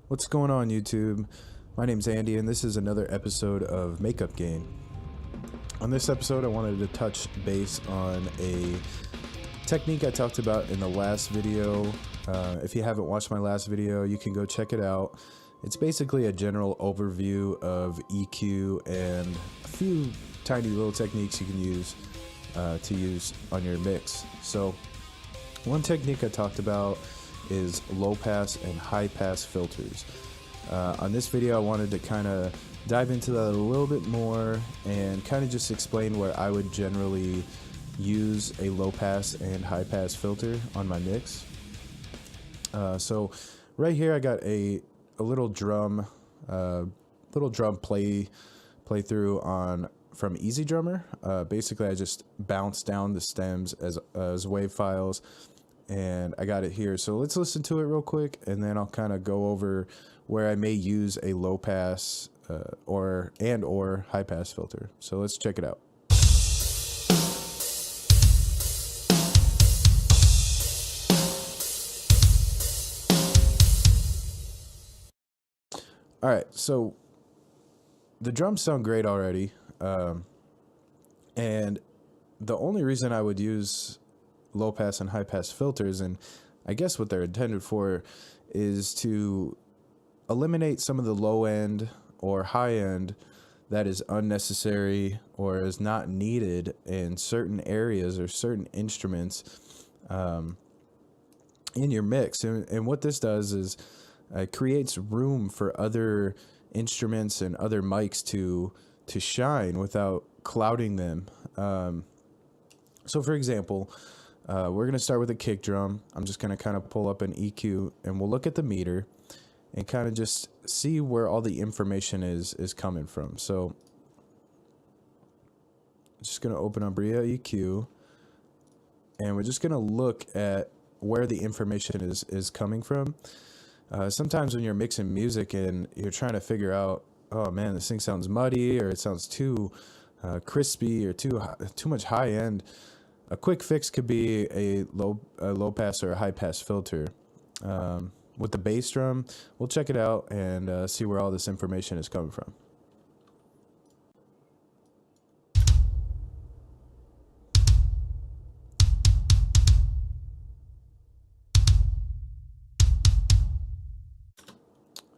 What's going on, YouTube? My name's Andy, and this is another episode of Makeup Game. On this episode, I wanted to touch base on a technique I talked about in the last video. If you haven't watched my last video, you can go check it out. It's basically a general overview of EQ and a few tiny little techniques you can use to use on your mix. So, one technique I talked about is low pass and high pass filters. On this video, I wanted to kind of dive into that a little bit more and kind of just explain where I would generally use a low pass and high pass filter on my mix. So right here I got a little drum playthrough on from Easy Drummer. Basically I just bounce down the stems as wave files, and I got it here. So let's listen to it real quick, and then I'll kind of go over where I may use a low pass or high pass filter. So let's check it out. All right, so the drums sound great already, and the only reason I would use low pass and high pass filters, and I guess what they're intended for, is to eliminate some of the low end or high end that is unnecessary or is not needed in certain areas or certain instruments in your mix. And what this does is it creates room for other instruments and other mics to shine without clouding them. So for example, we're going to start with a kick drum. I'm just going to kind of pull up an EQ, and we'll look at the meter and kind of just see where all the information is coming from. So I'm just going to open up Bria EQ, and we're just going to look at where the information is coming from. Sometimes when you're mixing music and you're trying to figure out, oh man, this thing sounds muddy, or it sounds too crispy, or too much high end, a quick fix could be a low pass or a high pass filter. With the bass drum, we'll check it out and see where all this information is coming from.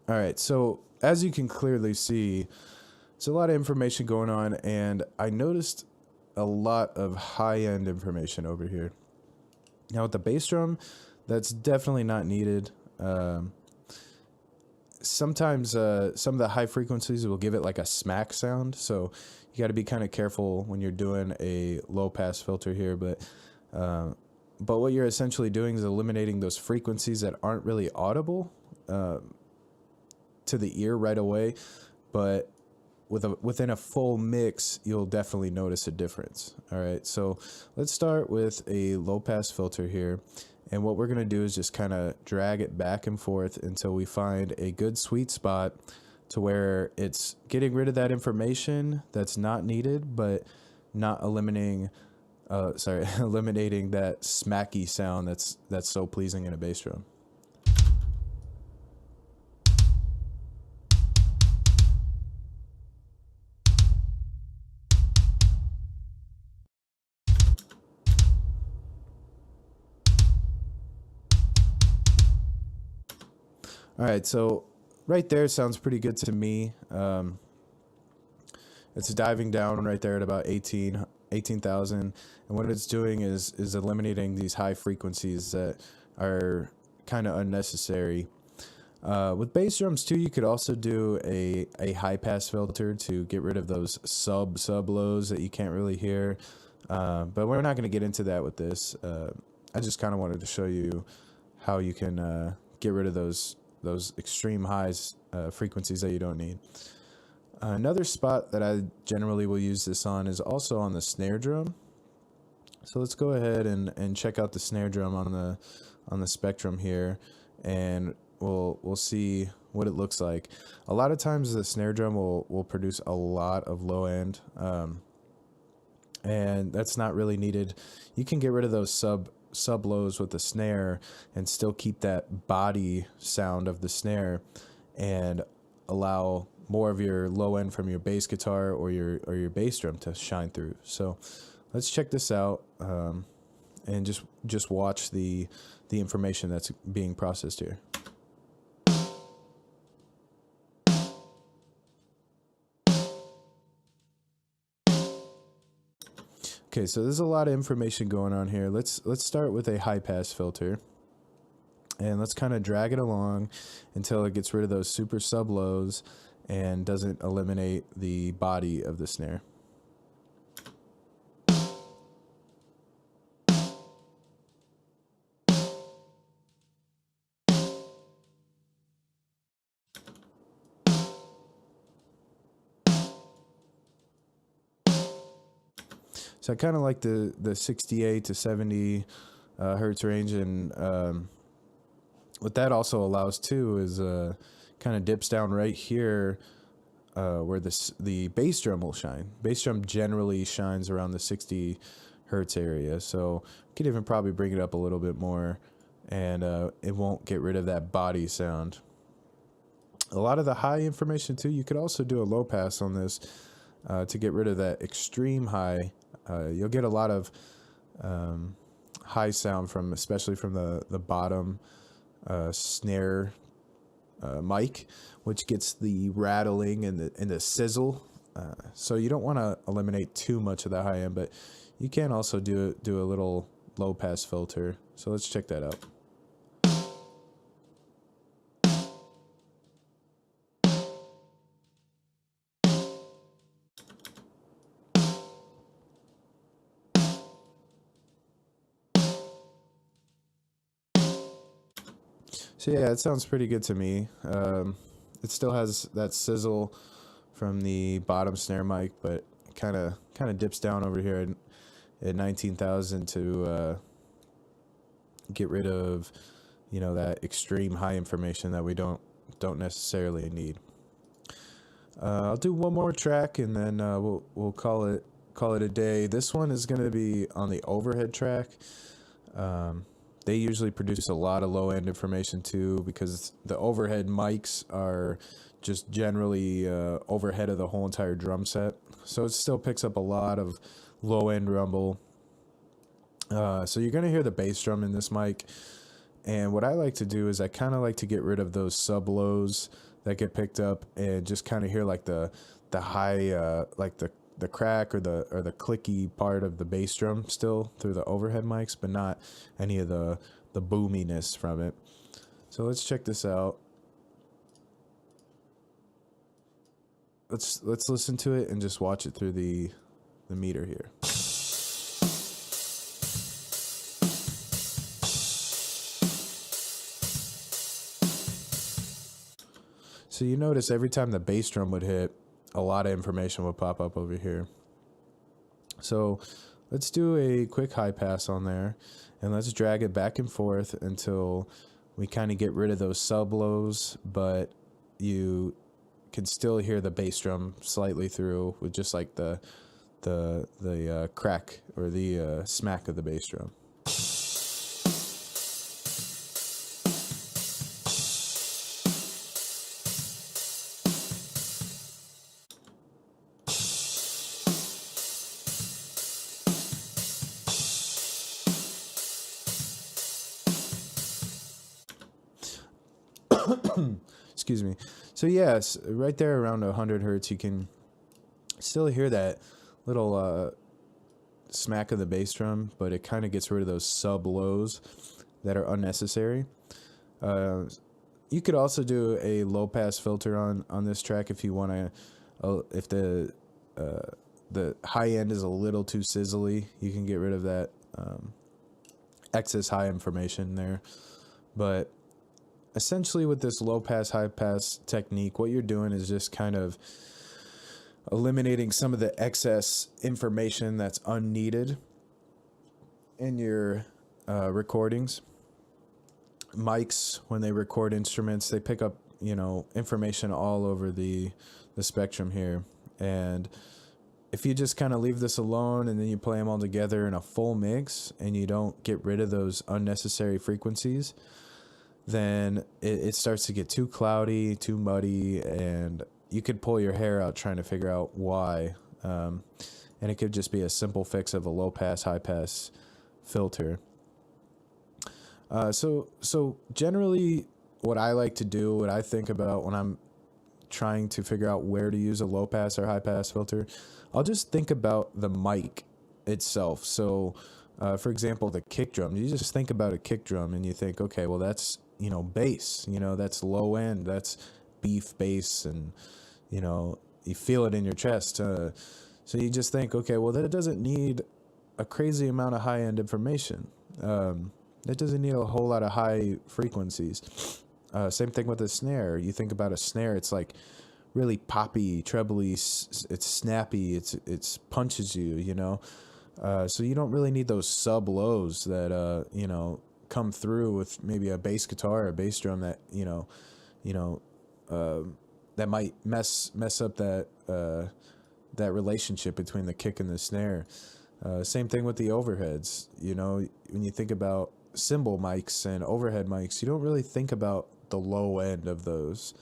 All right, so as you can clearly see, it's a lot of information going on, and I noticed a lot of high-end information over here. Now with the bass drum, that's definitely not needed. Sometimes some of the high frequencies will give it like a smack sound, so you got to be kind of careful when you're doing a low pass filter here. But what you're essentially doing is eliminating those frequencies that aren't really audible to the ear right away, but within a full mix, you'll definitely notice a difference. All right, so let's start with a low pass filter here. And what we're going to do is just kind of drag it back and forth until we find a good sweet spot to where it's getting rid of that information that's not needed, but not eliminating eliminating that smacky sound that's so pleasing in a bass drum. All right, so right there sounds pretty good to me. It's diving down right there at about 18,000, and what it's doing is eliminating these high frequencies that are kind of unnecessary. With bass drums too, you could also do a high pass filter to get rid of those sub lows that you can't really hear. But we're not going to get into that with this. I just kind of wanted to show you how you can get rid of those extreme highs, frequencies that you don't need. Another spot that I generally will use this on is also on the snare drum. So let's go ahead and check out the snare drum on the spectrum here, and we'll see what it looks like. A lot of times the snare drum will produce a lot of low end, and that's not really needed. You can get rid of those sub lows with the snare and still keep that body sound of the snare and allow more of your low end from your bass guitar or your bass drum to shine through. So let's check this out, and just watch the information that's being processed here. Okay, so there's a lot of information going on here. Let's start with a high pass filter, and let's kind of drag it along until it gets rid of those super sub lows and doesn't eliminate the body of the snare. So I kind of like the 68 to 70 hertz range, and what that also allows too is kind of dips down right here where the bass drum will shine. Bass drum generally shines around the 60 hertz area, so you could even probably bring it up a little bit more, and it won't get rid of that body sound. A lot of the high information too, you could also do a low pass on this to get rid of that extreme high. You'll get a lot of high sound from, especially from the bottom snare mic, which gets the rattling and the sizzle. So you don't want to eliminate too much of the high end, but you can also do a little low pass filter. So let's check that out. So yeah, it sounds pretty good to me. It still has that sizzle from the bottom snare mic, but kind of dips down over here at 19,000 to get rid of, that extreme high information that we don't necessarily need. I'll do one more track, and then we'll call it a day. This one is going to be on the overhead track. They usually produce a lot of low-end information too, because the overhead mics are just generally overhead of the whole entire drum set. So it still picks up a lot of low-end rumble. So you're going to hear the bass drum in this mic. And what I like to do is I kind of like to get rid of those sub-lows that get picked up and just kind of hear like the high, like the crack or the clicky part of the bass drum still through the overhead mics, but not any of the boominess from it. So let's check this out. Let's listen to it and just watch it through the meter here. So you notice every time the bass drum would hit, a lot of information would pop up over here. So let's do a quick high pass on there, and let's drag it back and forth until we kind of get rid of those sub lows, but you can still hear the bass drum slightly through with just like the crack or the smack of the bass drum. Excuse me. So yes, right there around 100 hertz, you can still hear that little smack of the bass drum, but it kind of gets rid of those sub lows that are unnecessary. You could also do a low pass filter on this track if you want to. If the high end is a little too sizzly, you can get rid of that excess high information there. But essentially with this low pass high pass technique, what you're doing is just kind of eliminating some of the excess information that's unneeded in your recordings. Mics, when they record instruments, they pick up information all over the spectrum here, and if you just kind of leave this alone and then you play them all together in a full mix and you don't get rid of those unnecessary frequencies, then it starts to get too cloudy, too muddy, and you could pull your hair out trying to figure out why. And it could just be a simple fix of a low pass, high pass filter. So generally, what I like to do, what I think about when I'm trying to figure out where to use a low pass or high pass filter, I'll just think about the mic itself. So, for example, the kick drum. You just think about a kick drum and you think, okay, well, that's, bass. That's low end. That's beef bass, and you feel it in your chest. So you just think, okay, well, that doesn't need a crazy amount of high end information. That doesn't need a whole lot of high frequencies. Same thing with a snare. You think about a snare, it's like really poppy, trebly, it's snappy, it's punches you, so you don't really need those sub lows that, come through with maybe a bass guitar or a bass drum that, that might mess up that relationship between the kick and the snare. Same thing with the overheads. When you think about cymbal mics and overhead mics, you don't really think about the low end of those.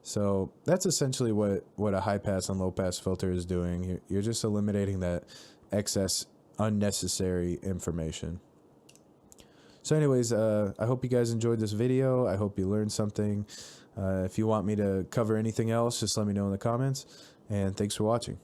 So that's essentially what a high pass and low pass filter is doing. You're just eliminating that excess unnecessary information. So anyways, I hope you guys enjoyed this video. I hope you learned something. If you want me to cover anything else, just let me know in the comments. And thanks for watching.